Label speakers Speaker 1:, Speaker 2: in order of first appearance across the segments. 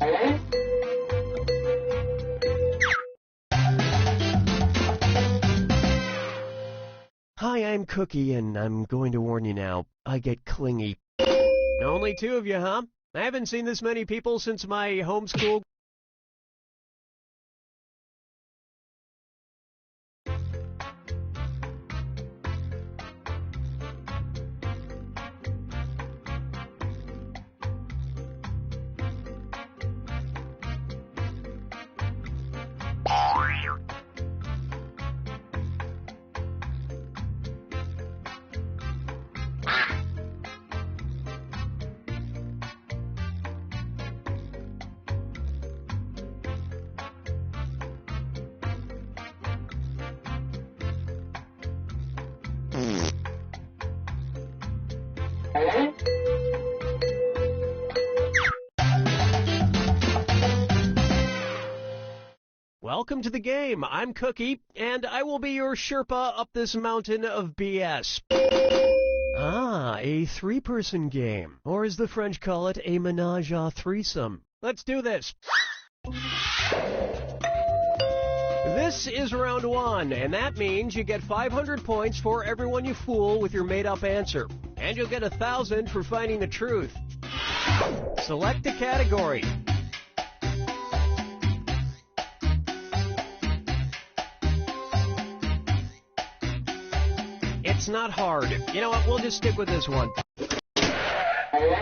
Speaker 1: Hi, I'm Cookie, and I'm going to warn you now. I get clingy. Only two of you, huh? I haven't seen this many people since my homeschool. Welcome to the game. I'm Cookie, and I will be your Sherpa up this mountain of BS. Ah, a three-person game, or as the French call it, a ménage à threesome. Let's do this. This is round one, and that means you get 500 points for everyone you fool with your made-up answer. And you'll get 1,000 for finding the truth. Select a category. It's not hard. You know what? We'll just stick with this one.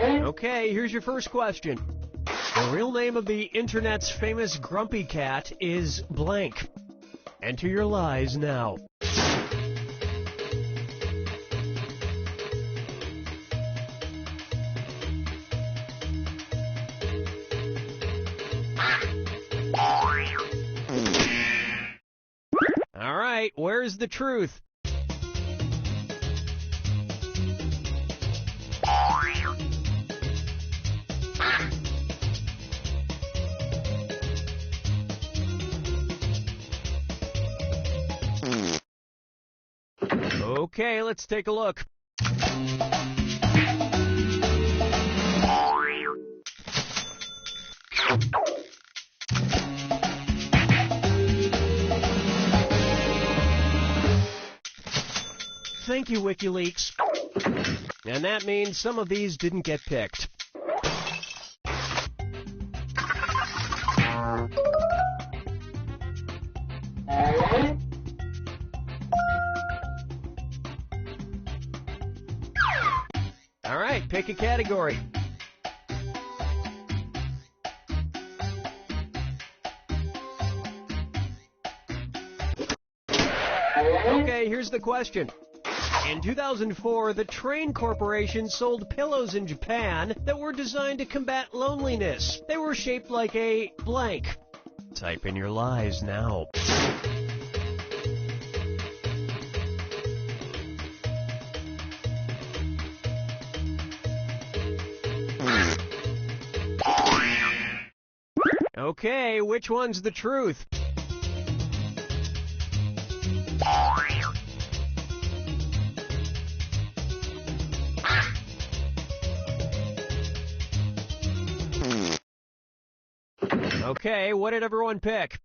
Speaker 1: Okay, here's your first question. The real name of the internet's famous grumpy cat is blank. Enter your lies now. All right, where's the truth? Okay, let's take a look. Thank you, WikiLeaks. And that means some of these didn't get picked. All right, pick a category. Okay, here's the question. In 2004, the Train Corporation sold pillows in Japan that were designed to combat loneliness. They were shaped like a blank. Type in your lies now. Okay, which one's the truth? Okay, what did everyone pick?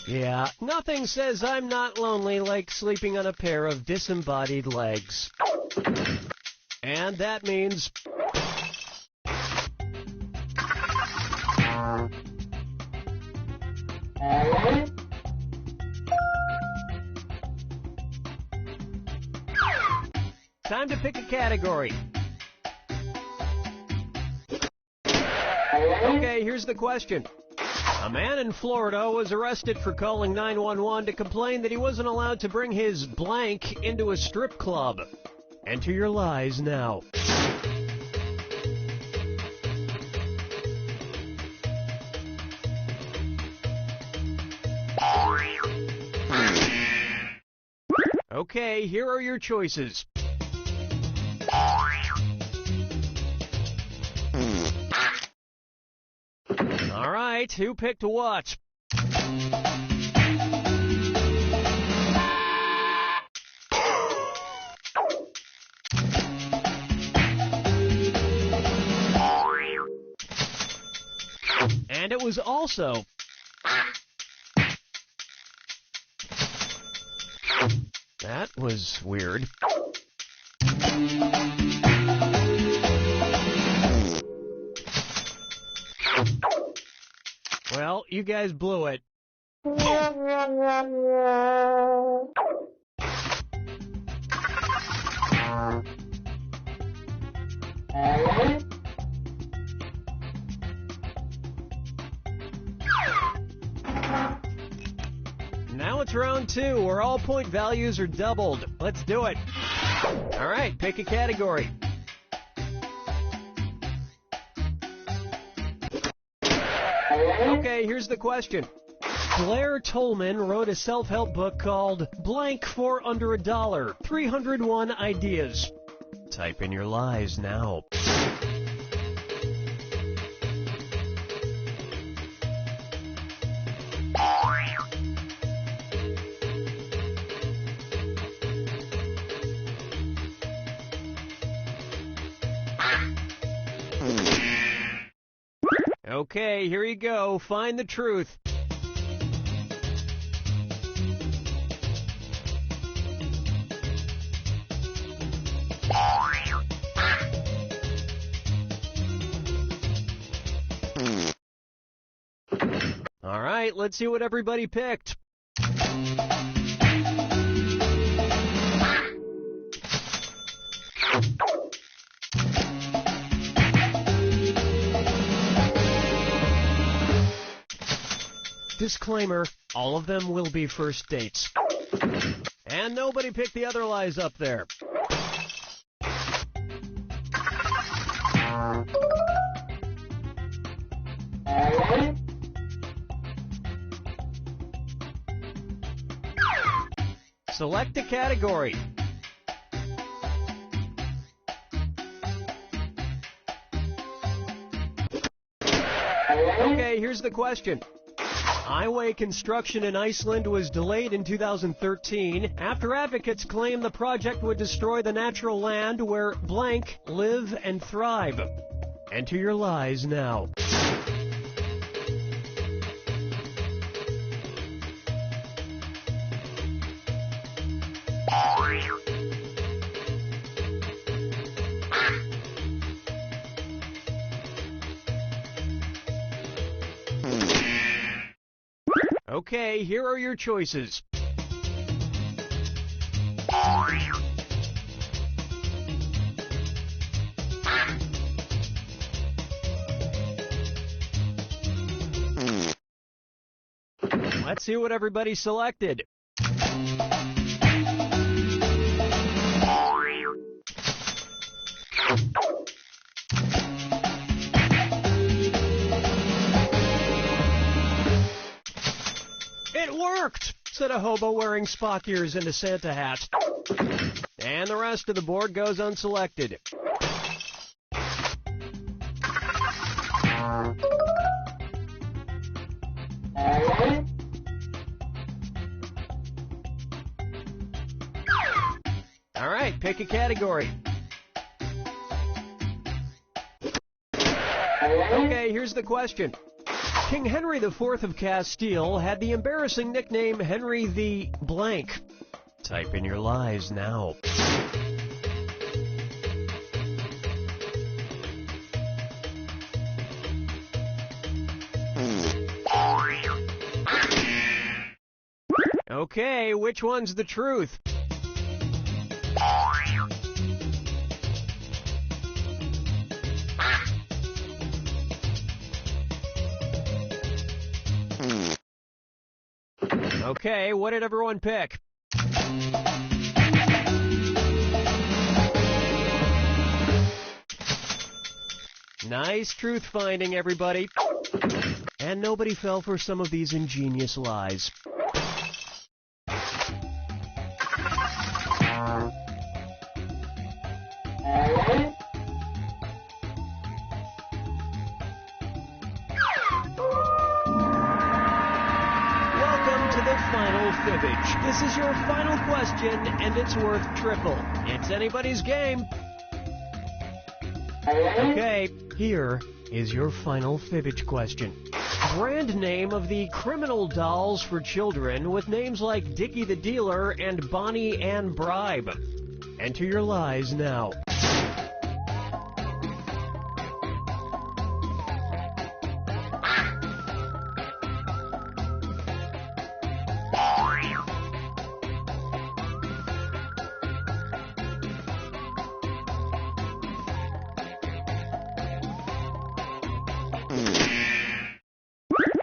Speaker 1: Yeah, nothing says I'm not lonely like sleeping on a pair of disembodied legs. And that means... Time to pick a category. Okay, here's the question. A man in Florida was arrested for calling 911 to complain that he wasn't allowed to bring his blank into a strip club. Enter your lies now. Okay, here are your choices. All right, who picked what? And it was also... That was weird. Well, you guys blew it. Now it's round 2, where all point values are doubled. Let's do it. All right, pick a category. Okay, here's the question. Blair Tolman wrote a self-help book called Blank for Under $1, 301 Ideas. Type in your lies now. Okay, here you go. Find the truth. All right, let's see what everybody picked. Disclaimer, all of them will be first dates. And nobody picked the other lies up there. Select a category. Okay, here's the question. Highway construction in Iceland was delayed in 2013 after advocates claimed the project would destroy the natural land where blank live and thrive. Enter your lies now. Okay, here are your choices. Let's see what everybody selected. It worked, said a hobo wearing Spock ears and a Santa hat. And the rest of the board goes unselected. All right, pick a category. Okay, here's the question. King Henry IV of Castile had the embarrassing nickname Henry the Blank. Type in your lies now. Okay, which one's the truth? Okay, what did everyone pick? Nice truth finding, everybody. And nobody fell for some of these ingenious lies. fibbage. This is your final question, and it's worth triple. It's anybody's game. Okay, here is your final fibbage question. Brand name of the criminal dolls for children with names like Dickie the Dealer and Bonnie Ann Bribe. Enter your lies now.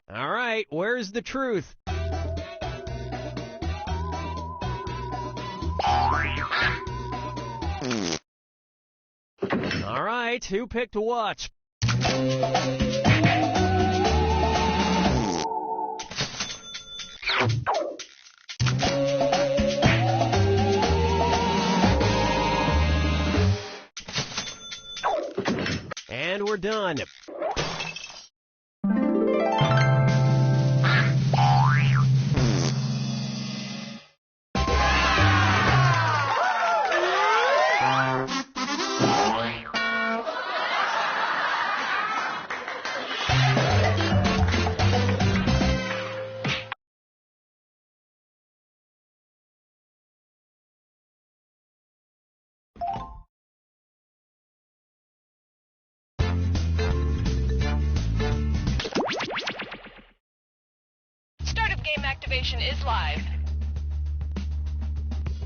Speaker 1: All right, where's the truth? All right, who picked what? And we're done.
Speaker 2: Game activation is live.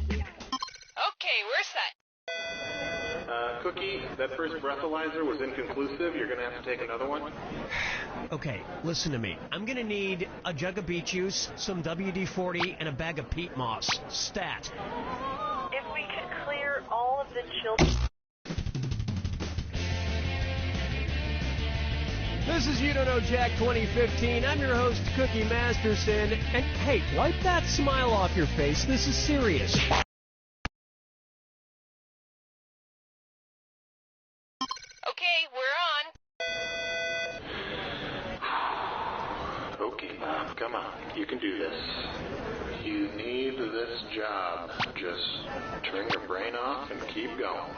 Speaker 2: Okay, we're set.
Speaker 3: Cookie, that first breathalyzer was inconclusive. You're gonna have to take another one.
Speaker 1: Okay, listen to me. I'm gonna need a jug of beet juice, some WD-40, and a bag of peat moss. Stat.
Speaker 2: If we could clear all of the children.
Speaker 1: This is You Don't Know Jack 2015. I'm your host, Cookie Masterson. And hey, wipe that smile off your face. This is serious.
Speaker 2: Okay, we're on.
Speaker 3: Okay, come on. You can do this. You need this job. Just turn your brain off and keep going.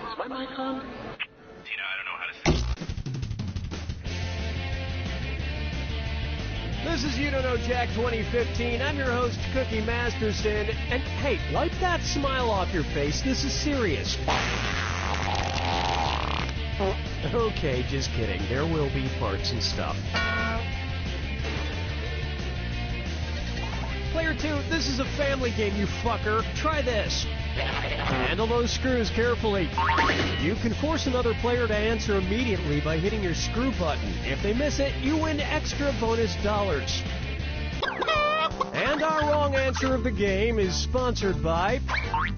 Speaker 3: Is my mic on? Tina, I don't know how to say.
Speaker 1: This is You Don't Know Jack 2015. I'm your host, Cookie Masterson. And hey, wipe that smile off your face. This is serious. Okay, just kidding. There will be farts and stuff. Player 2, this is a family game, you fucker. Try this. Handle those screws carefully. You can force another player to answer immediately by hitting your screw button. If they miss it, you win extra bonus dollars. And our wrong answer of the game is sponsored by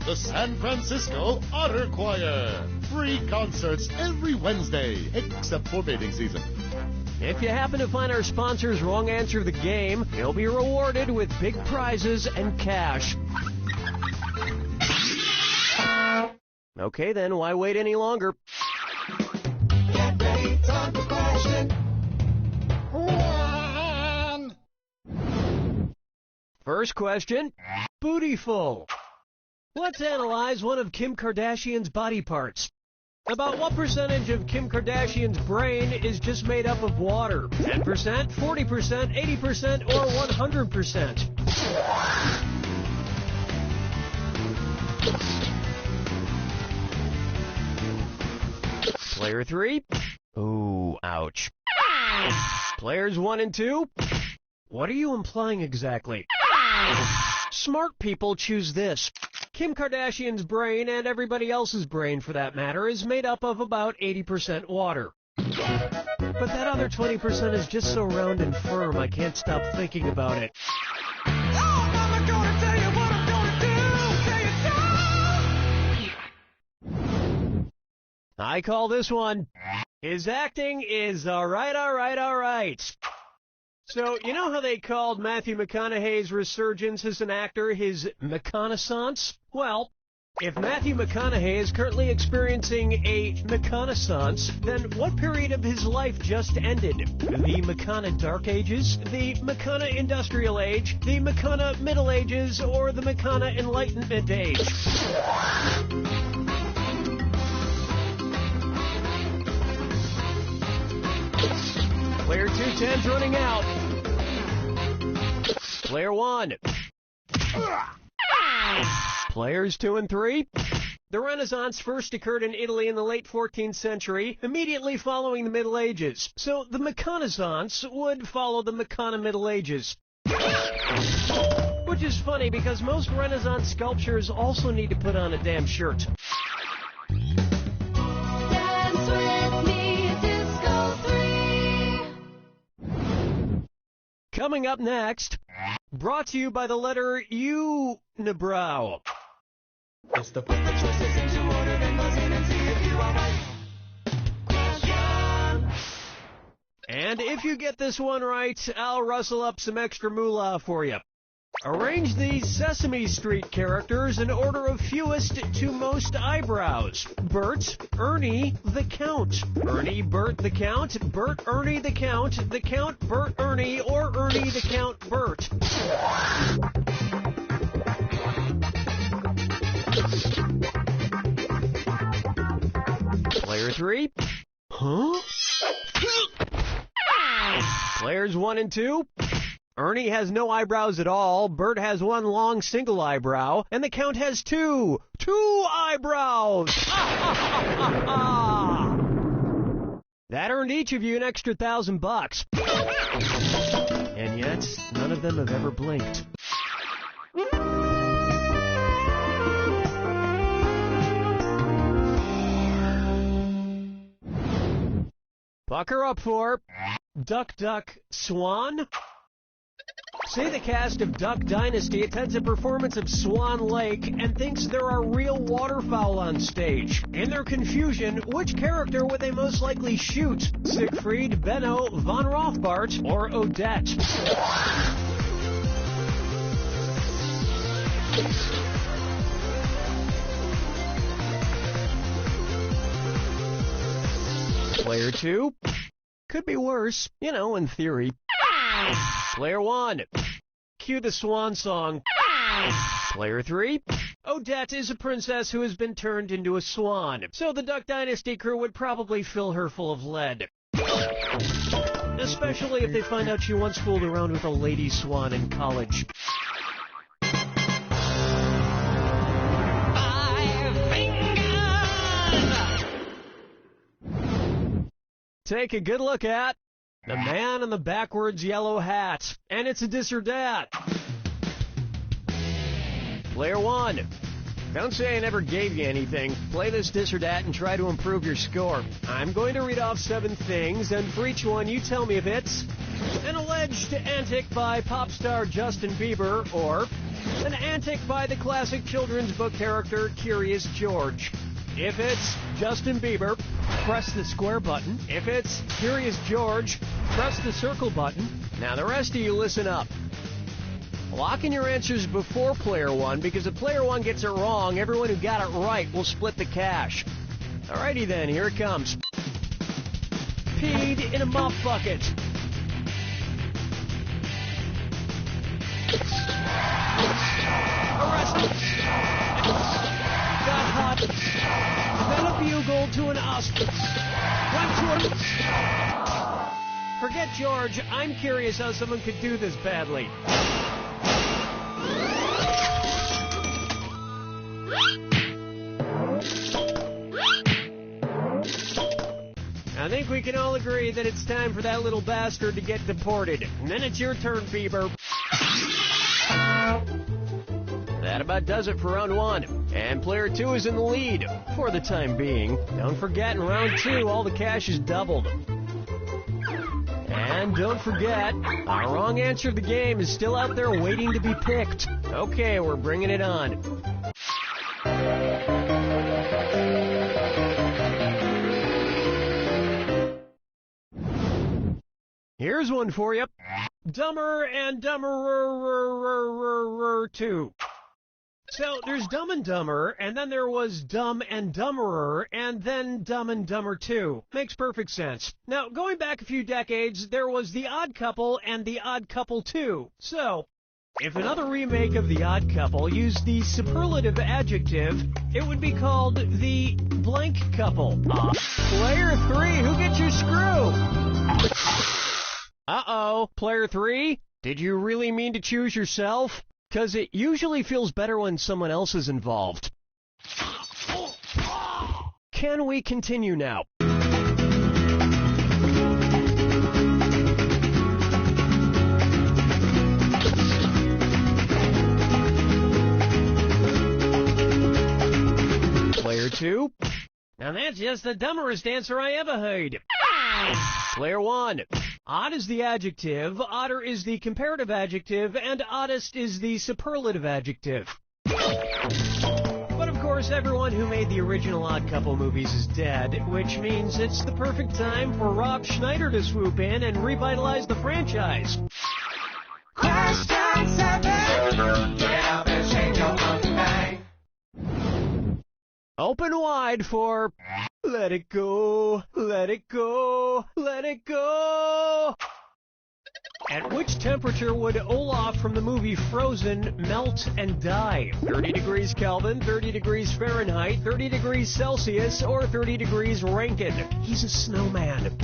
Speaker 4: the San Francisco Otter Choir. Free concerts every Wednesday, except for mating season.
Speaker 1: If you happen to find our sponsor's wrong answer of the game, you'll be rewarded with big prizes and cash. Okay then, why wait any longer?
Speaker 4: Get ready, time for question. One.
Speaker 1: First question, Bootyful. Let's analyze one of Kim Kardashian's body parts. About what percentage of Kim Kardashian's brain is just made up of water? 10%, 40%, 80%, or 100%? Player 3? Ooh, ouch. Players 1 and 2? What are you implying exactly? Smart people choose this. Kim Kardashian's brain, and everybody else's brain for that matter, is made up of about 80% water. But that other 20% is just so round and firm, I can't stop thinking about it. Oh, Mama, gonna tell you what I'm gonna do! I call this one, his acting is alright. So, you know how they called Matthew McConaughey's resurgence as an actor his McConaissance? Well, If Matthew McConaughey is currently experiencing a McConaissance, then what period of his life just ended? The McCona Dark Ages, the McCona Industrial Age, the McCona Middle Ages, or the McCona Enlightenment Age? Player 210's running out. Player 1. Players 2 and 3. The Renaissance first occurred in Italy in the late 14th century, immediately following the Middle Ages. So the McConaissance would follow the McCona Middle Ages. Which is funny because most Renaissance sculptures also need to put on a damn shirt.
Speaker 5: Dance with me, Disco 3.
Speaker 1: Coming up next, brought to you by the letter U-nibrow.
Speaker 6: It's the put the choices into order, then buzz in and see if you are right. Question.
Speaker 1: And if you get this one right, I'll rustle up some extra moolah for you. Arrange these Sesame Street characters in order of fewest to most eyebrows. Bert, Ernie, the Count. Ernie, Bert, the Count. Bert, Ernie, the Count. The Count, Bert, Ernie, or Ernie, the Count, Bert. Player 3. Huh? Players 1 and 2. Ernie has no eyebrows at all, Bert has one long single eyebrow, and the Count has two eyebrows! That earned each of you an extra $1,000. And yet, none of them have ever blinked. Pucker up for Duck, Duck, Swan. Say the cast of Duck Dynasty attends a performance of Swan Lake and thinks there are real waterfowl on stage. In their confusion, which character would they most likely shoot? Siegfried, Benno, Von Rothbart, or Odette? Player 2. Could be worse, you know, in theory. Player 1. Cue the swan song. Player 3. Odette is a princess who has been turned into a swan, so the Duck Dynasty crew would probably fill her full of lead. Especially if they find out she once fooled around with a lady swan in college. Take a good look at the man in the backwards yellow hat. And it's a dis or dat. Player 1. Don't say I never gave you anything. Play this dis or dat and try to improve your score. I'm going to read off 7 things, and for each one you tell me if it's an alleged antic by pop star Justin Bieber or an antic by the classic children's book character Curious George. If it's Justin Bieber, press the square button. If it's Curious George, press the circle button. Now the rest of you listen up. Lock in your answers before Player 1, because if Player 1 gets it wrong, everyone who got it right will split the cash. Alrighty then, here it comes. Peed in a mop bucket. Arrested. Got hot. Then a bugle to an usp. Went to a... Forget George. I'm curious how someone could do this badly. I think we can all agree that it's time for that little bastard to get deported. And then it's your turn, Bieber. That about does it for round 1. And Player 2 is in the lead, for the time being. Don't forget, in round 2, all the cash is doubled. And don't forget, our wrong answer of the game is still out there waiting to be picked. Okay, we're bringing it on. Here's one for you. Dumber and Dumberer 2. So there's Dumb and Dumber, and then there was Dumb and Dumberer, and then Dumb and Dumber 2. Makes perfect sense. Now, going back a few decades, there was The Odd Couple and The Odd Couple 2. So, if another remake of The Odd Couple used the superlative adjective, it would be called The Blank Couple. Player 3, who gets your screw? Uh-oh, Player 3? Did you really mean to choose yourself? 'Cause it usually feels better when someone else is involved. Can we continue now? Player 2? Now that's just the dumberest answer I ever heard. Player 1. Odd is the adjective, odder is the comparative adjective, and oddest is the superlative adjective. But of course, everyone who made the original Odd Couple movies is dead, which means it's the perfect time for Rob Schneider to swoop in and revitalize the franchise.
Speaker 6: Question 7. Get up and change your mind tonight.
Speaker 1: Open wide for Let It Go, Let It Go, Let It Go. At which temperature would Olaf from the movie Frozen melt and die? 30 degrees Kelvin, 30 degrees Fahrenheit, 30 degrees Celsius, or 30 degrees Rankine? He's a snowman.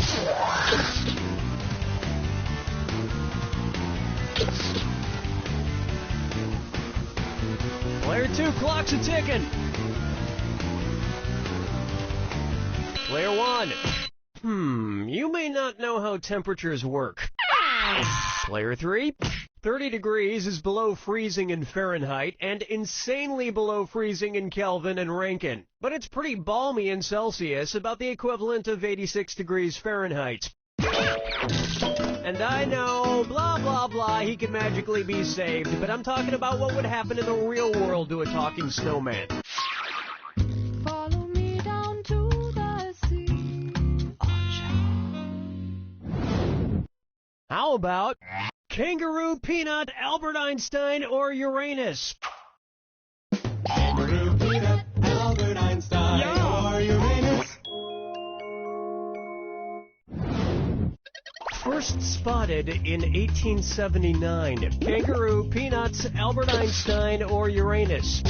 Speaker 1: Player 2, clock's a ticking. Player 1. You may not know how temperatures work. Player 3. 30 degrees is below freezing in Fahrenheit and insanely below freezing in Kelvin and Rankine. But it's pretty balmy in Celsius, about the equivalent of 86 degrees Fahrenheit. And I know, blah, blah, blah, he can magically be saved, but I'm talking about what would happen in the real world to a talking snowman.
Speaker 5: Follow me down to the sea.
Speaker 1: How about Kangaroo, Peanut, Albert Einstein, or Uranus?
Speaker 6: Kangaroo, Peanut, Albert Einstein, or Uranus.
Speaker 1: First spotted in 1879. Kangaroo, Peanuts, Albert Einstein, or Uranus?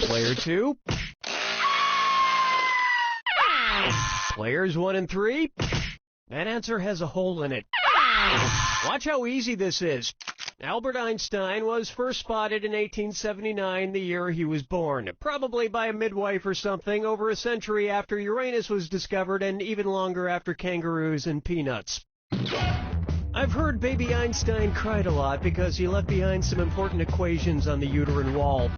Speaker 1: Player 2. Players 1 and 3. That answer has a hole in it. Watch how easy this is. Albert Einstein was first spotted in 1879, the year he was born. Probably by a midwife or something, over a century after Uranus was discovered and even longer after kangaroos and peanuts. I've heard baby Einstein cried a lot because he left behind some important equations on the uterine wall.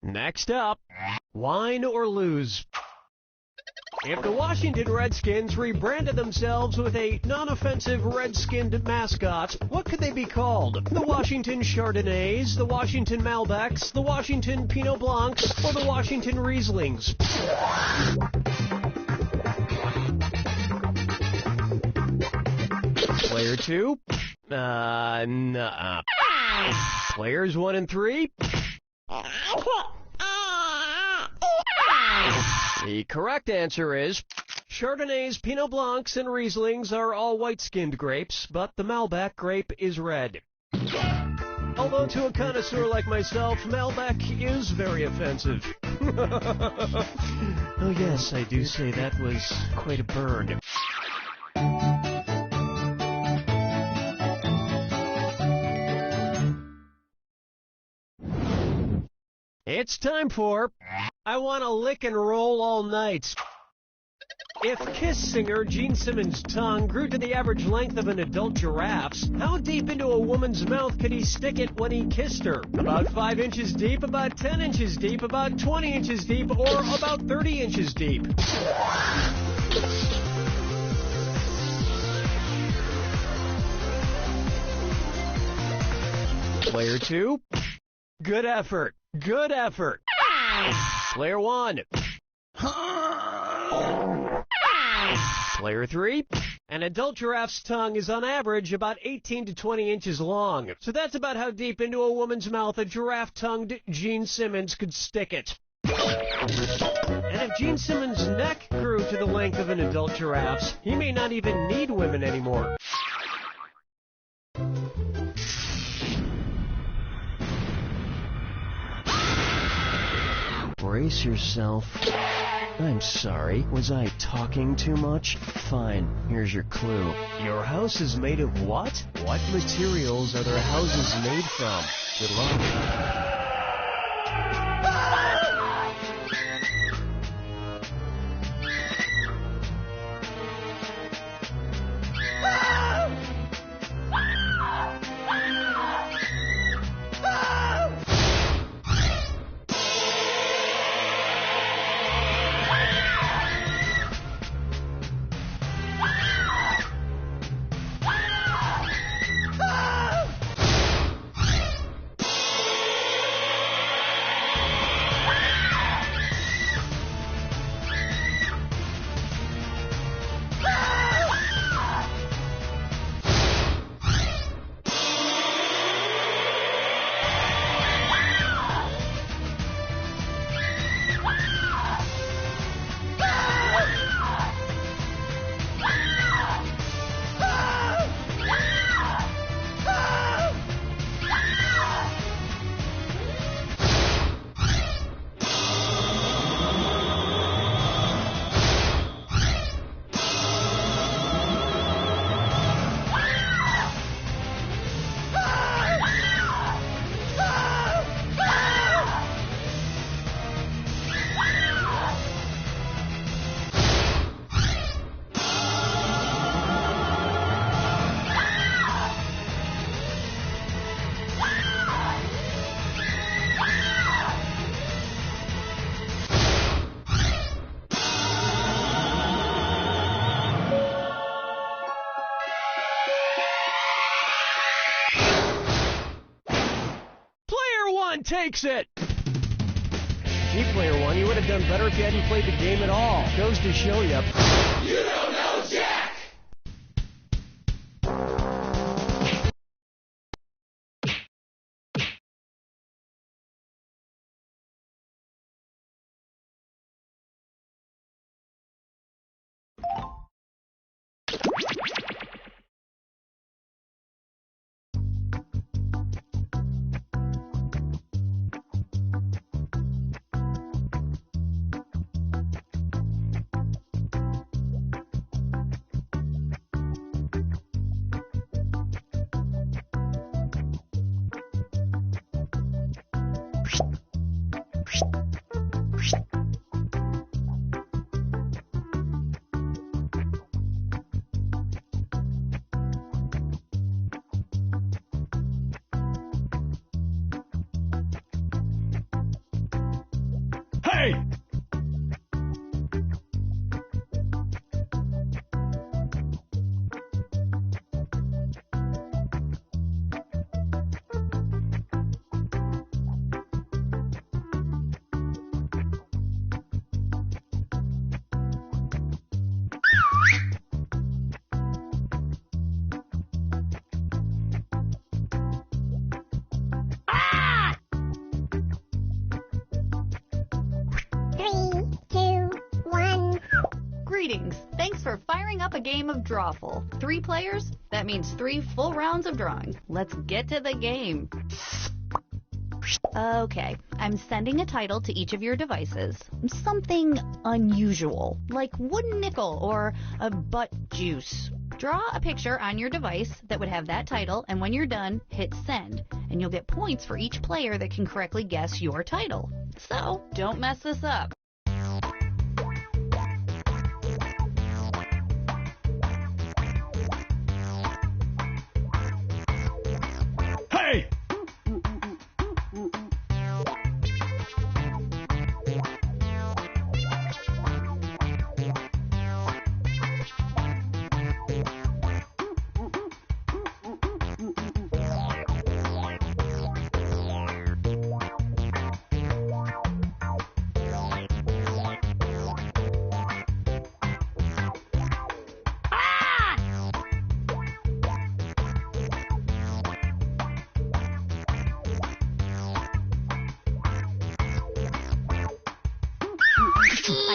Speaker 1: Next up, wine or lose. If the Washington Redskins rebranded themselves with a non-offensive red-skinned mascot, what could they be called? The Washington Chardonnays, the Washington Malbecs, the Washington Pinot Blancs, or the Washington Rieslings? Player 2? Nuh-uh. Players 1 and 3? The correct answer is Chardonnays, Pinot Blancs, and Rieslings are all white-skinned grapes, but the Malbec grape is red. Although to a connoisseur like myself, Malbec is very offensive. Oh yes, I do say that was quite a burn. It's time for I Wanna Lick and Roll All Night. If Kiss singer Gene Simmons' tongue grew to the average length of an adult giraffe's, how deep into a woman's mouth could he stick it when he kissed her? About 5 inches deep, about 10 inches deep, about 20 inches deep, or about 30 inches deep? Player 2? Good effort. Good effort. Player 1. Player 3. An adult giraffe's tongue is on average about 18 to 20 inches long. So that's about how deep into a woman's mouth a giraffe-tongued Gene Simmons could stick it. And if Gene Simmons' neck grew to the length of an adult giraffe's, he may not even need women anymore. Brace yourself. I'm sorry, was I talking too much? Fine, here's your clue. Your house is made of what? What materials are their houses made from? Good luck. Takes it! Gee, Player 1, you would have done better if you hadn't played the game at all. Goes to show you.
Speaker 6: You don't know Jack!
Speaker 1: Hey!
Speaker 7: Greetings. Thanks for firing up a game of Drawful. 3 players? That means 3 full rounds of drawing. Let's get to the game. Okay, I'm sending a title to each of your devices. Something unusual, like wooden nickel or a butt juice. Draw a picture on your device that would have that title, and when you're done, hit send. And you'll get points for each player that can correctly guess your title. So, don't mess this up.
Speaker 1: Hey!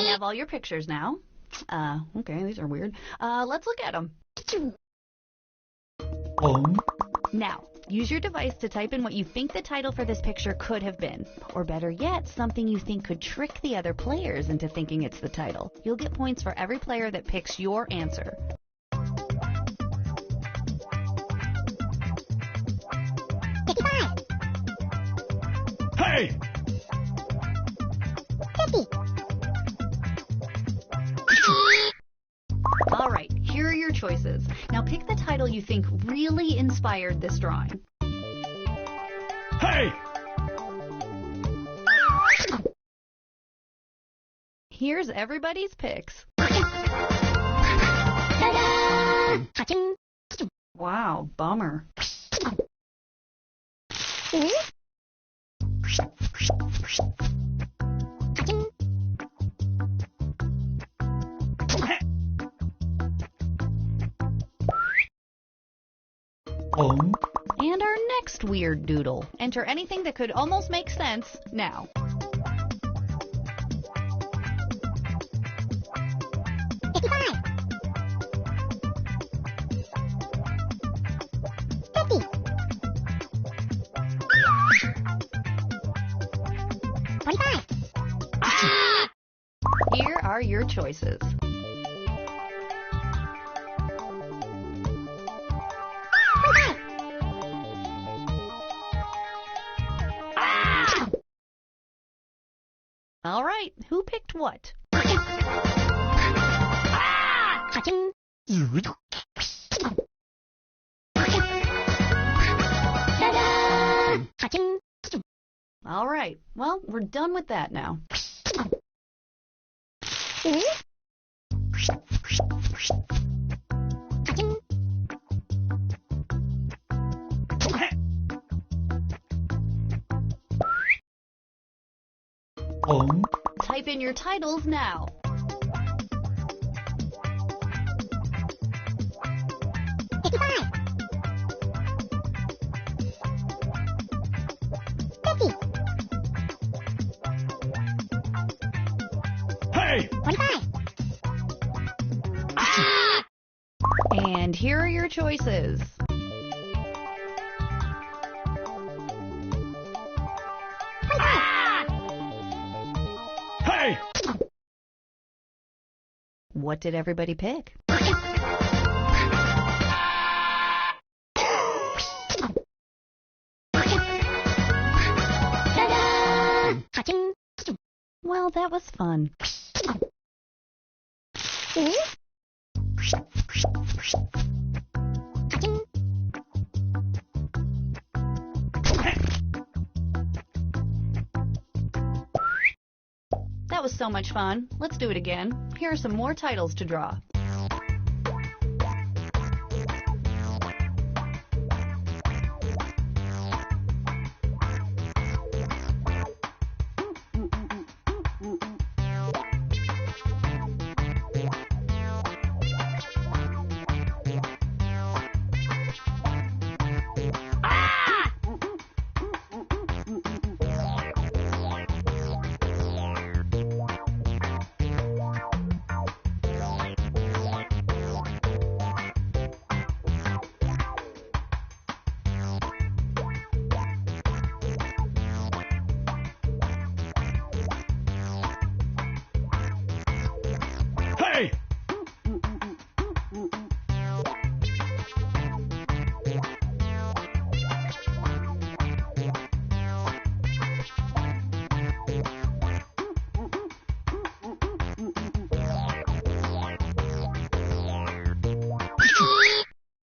Speaker 7: have all your pictures now. Okay, these are weird. Let's look at them. Now, use your device to type in what you think the title for this picture could have been. Or better yet, something you think could trick the other players into thinking it's the title. You'll get points for every player that picks your answer.
Speaker 4: Hey!
Speaker 7: All right, here are your choices. Now pick the title you think really inspired this drawing.
Speaker 4: Hey!
Speaker 7: Here's everybody's picks. Wow, bummer. And our next weird doodle. Enter anything that could almost make sense now. Here are your choices. All right, who picked what? All right, well, we're done with that now. Type in your titles now.
Speaker 4: Hey!
Speaker 7: And here are your choices.
Speaker 4: Hey!
Speaker 7: What did everybody pick? Well, that was fun. That was so much fun. Let's do it again. Here are some more titles to draw.
Speaker 4: Hey!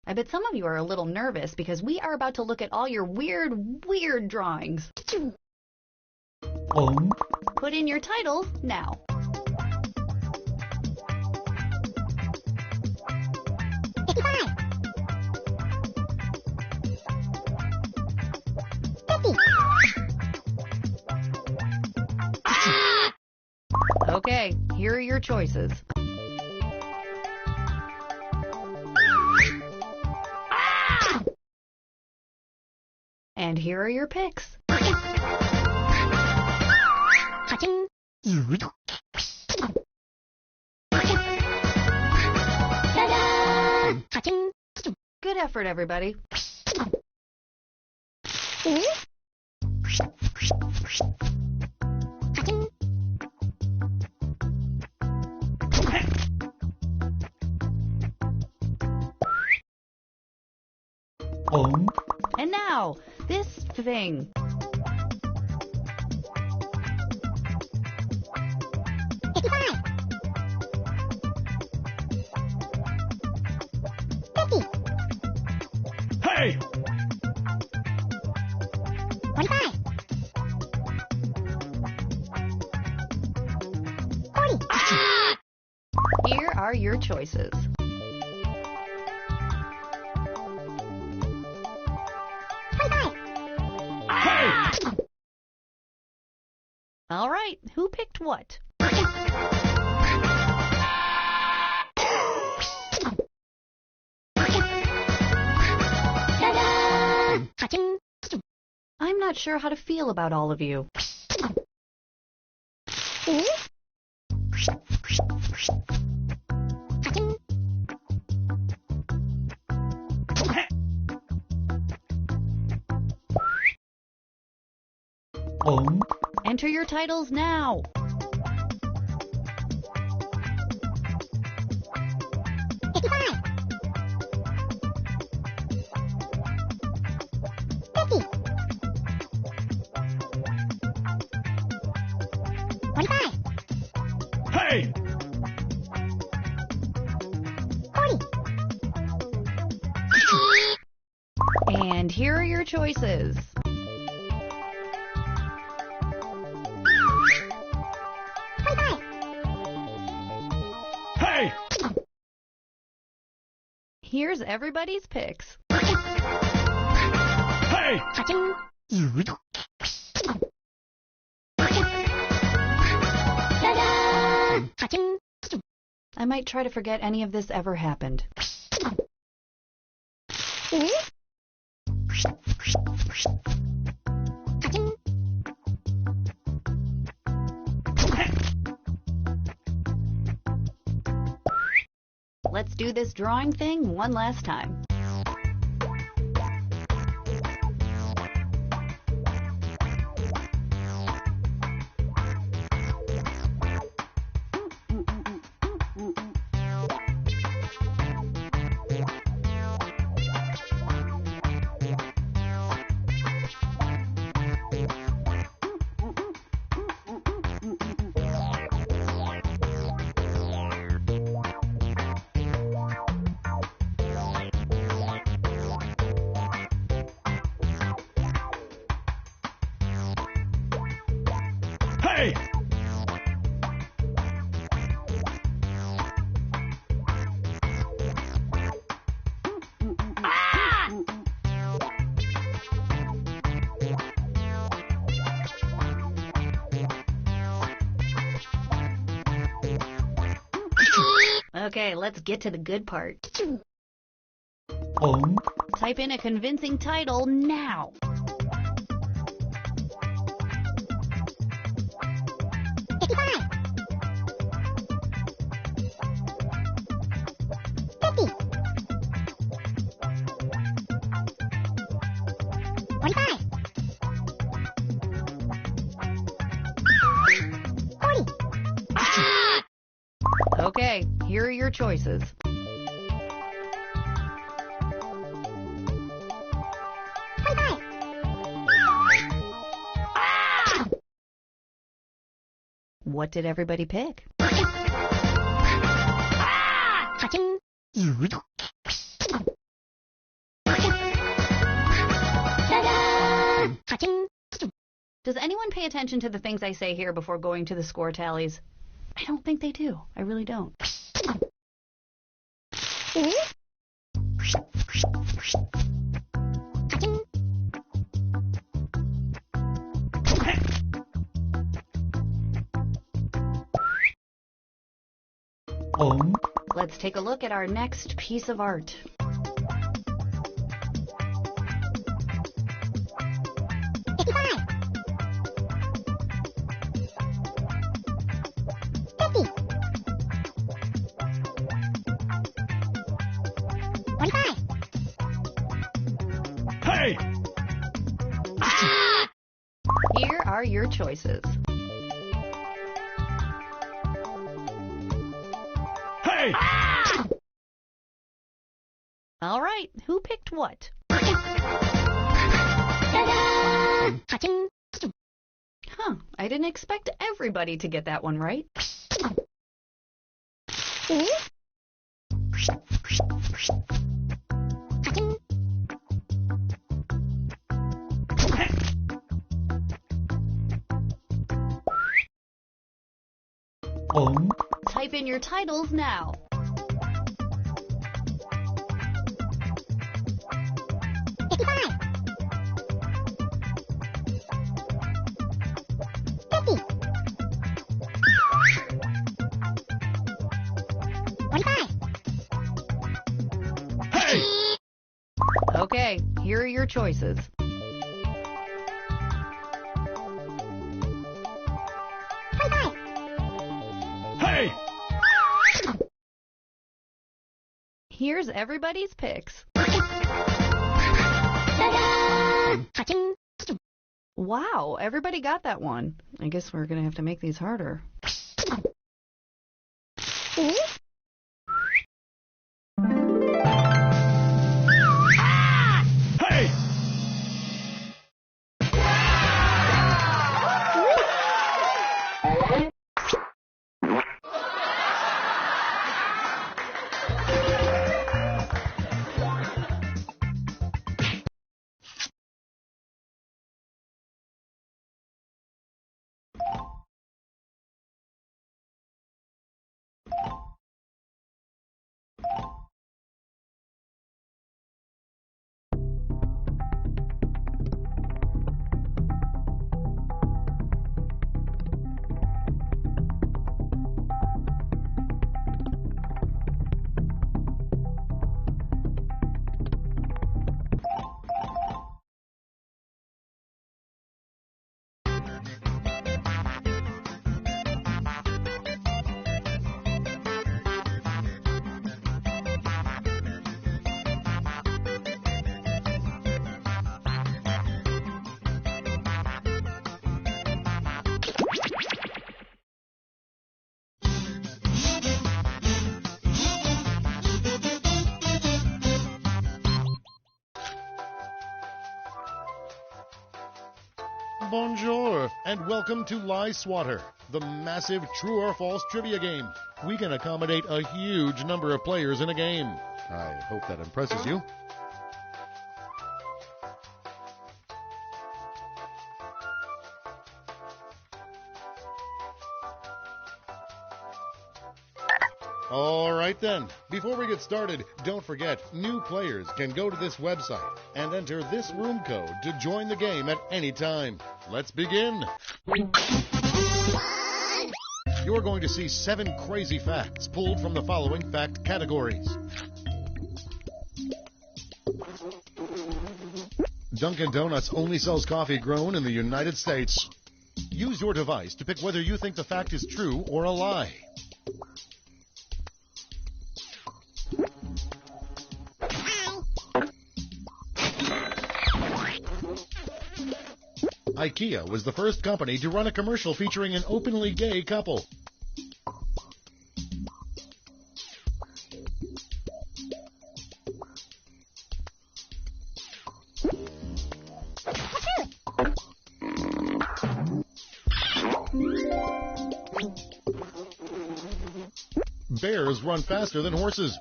Speaker 7: I bet some of you are a little nervous because we are about to look at all your weird drawings. Put in your titles now. Okay, here are your choices. And here are your picks. Good effort, everybody. And now, this thing.
Speaker 1: Hey!
Speaker 7: Here are your choices. All right, who picked what? I'm not sure how to feel about all of you. Enter your titles now.
Speaker 1: Hey!
Speaker 7: And here are your choices.
Speaker 1: Hey!
Speaker 7: Here's everybody's picks.
Speaker 1: Hey!
Speaker 7: I might try to forget any of this ever happened. Let's do this drawing thing one last time.
Speaker 1: Hey!
Speaker 7: Okay, let's get to the good part. Type in a convincing title now. Okay, here are your choices. What did everybody pick? Does anyone pay attention to the things I say here before going to the score tallies? I don't think they do. I really don't. Let's take a look at our next piece of art. Here are your choices.
Speaker 1: Hey!
Speaker 7: All right, who picked what? Huh, I didn't expect everybody to get that one right. Type in your titles now. Okay, here are your choices.
Speaker 1: Hey!
Speaker 7: Here's everybody's picks. Wow, everybody got that one. I guess we're gonna have to make these harder.
Speaker 1: Hey!
Speaker 4: Bonjour, and welcome to Lie Swatter, the massive true or false trivia game. We can accommodate a huge number of players in a game. I hope that impresses you. All right then, before we get started, don't forget, new players can go to this website and enter this room code to join the game at any time. Let's begin. You're going to see 7 crazy facts pulled from the following fact categories. Dunkin' Donuts only sells coffee grown in the United States. Use your device to pick whether you think the fact is true or a lie. IKEA was the first company to run a commercial featuring an openly gay couple. Bears run faster than horses.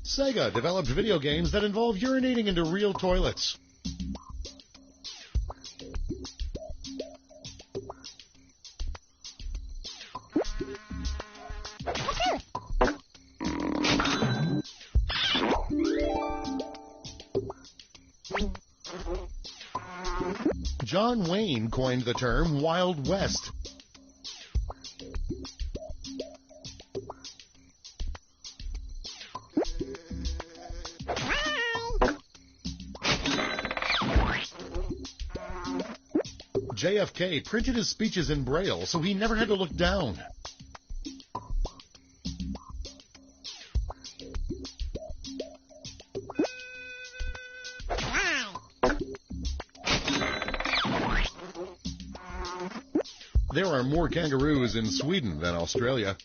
Speaker 4: Sega developed video games that involve urinating into real toilets. John Wayne coined the term Wild West. JFK printed his speeches in Braille so he never had to look down. There are more kangaroos in Sweden than Australia.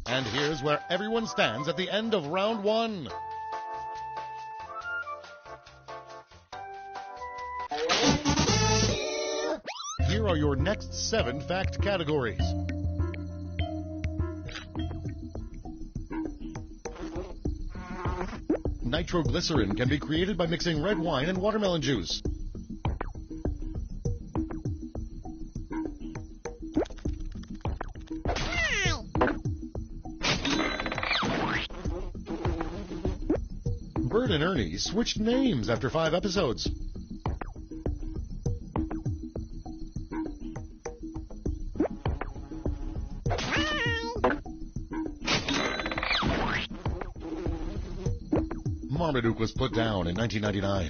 Speaker 4: And here's where everyone stands at the end of round one. Here are your next 7 fact categories. Nitroglycerin can be created by mixing red wine and watermelon juice. Bert and Ernie switched names after 5 episodes. Marmaduke was put down in 1999.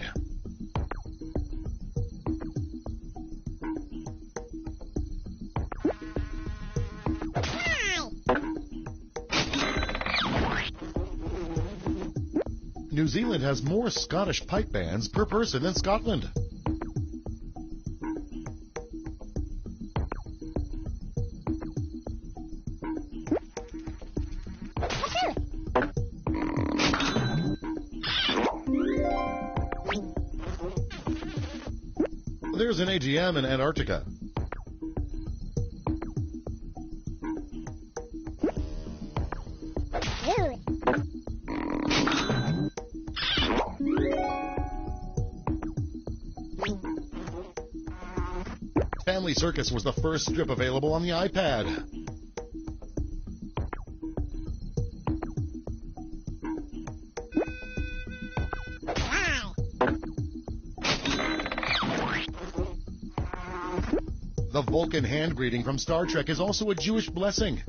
Speaker 4: New Zealand has more Scottish pipe bands per person than Scotland. There's an ATM in Antarctica. Family Circus was the first strip available on the iPad. The Vulcan hand greeting from Star Trek is also a Jewish blessing.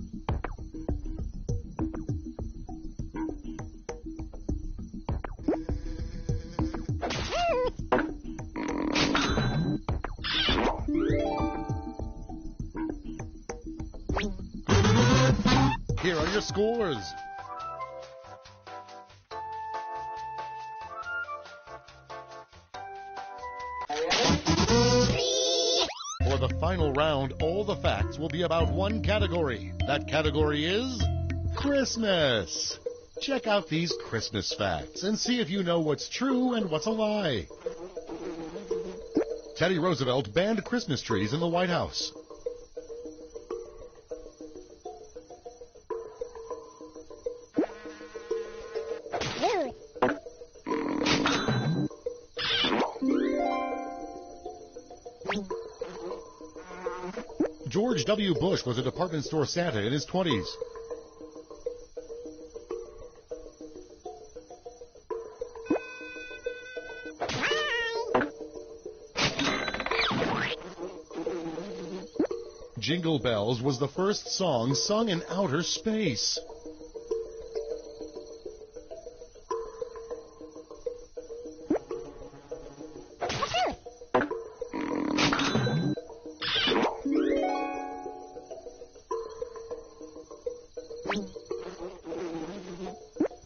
Speaker 4: Here are your scores. For the final round, all the facts will be about one category. That category is Christmas. Check out these Christmas facts and see if you know what's true and what's a lie. Teddy Roosevelt banned Christmas trees in the White House. George W. Bush was a department store Santa in his 20s. Jingle Bells was the first song sung in outer space.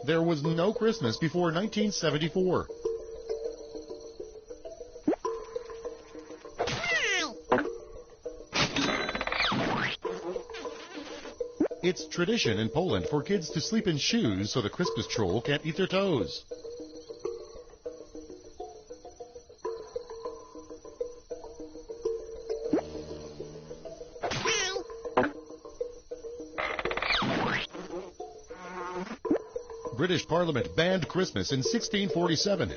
Speaker 4: There was no Christmas before 1974. It's tradition in Poland for kids to sleep in shoes so the Christmas troll can't eat their toes. British Parliament banned Christmas in 1647.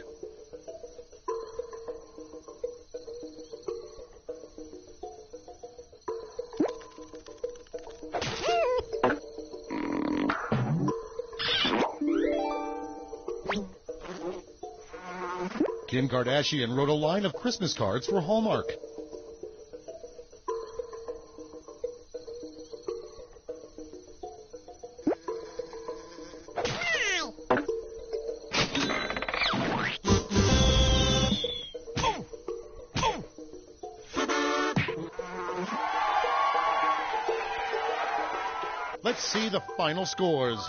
Speaker 4: Kim Kardashian wrote a line of Christmas cards for Hallmark. Let's see the final scores.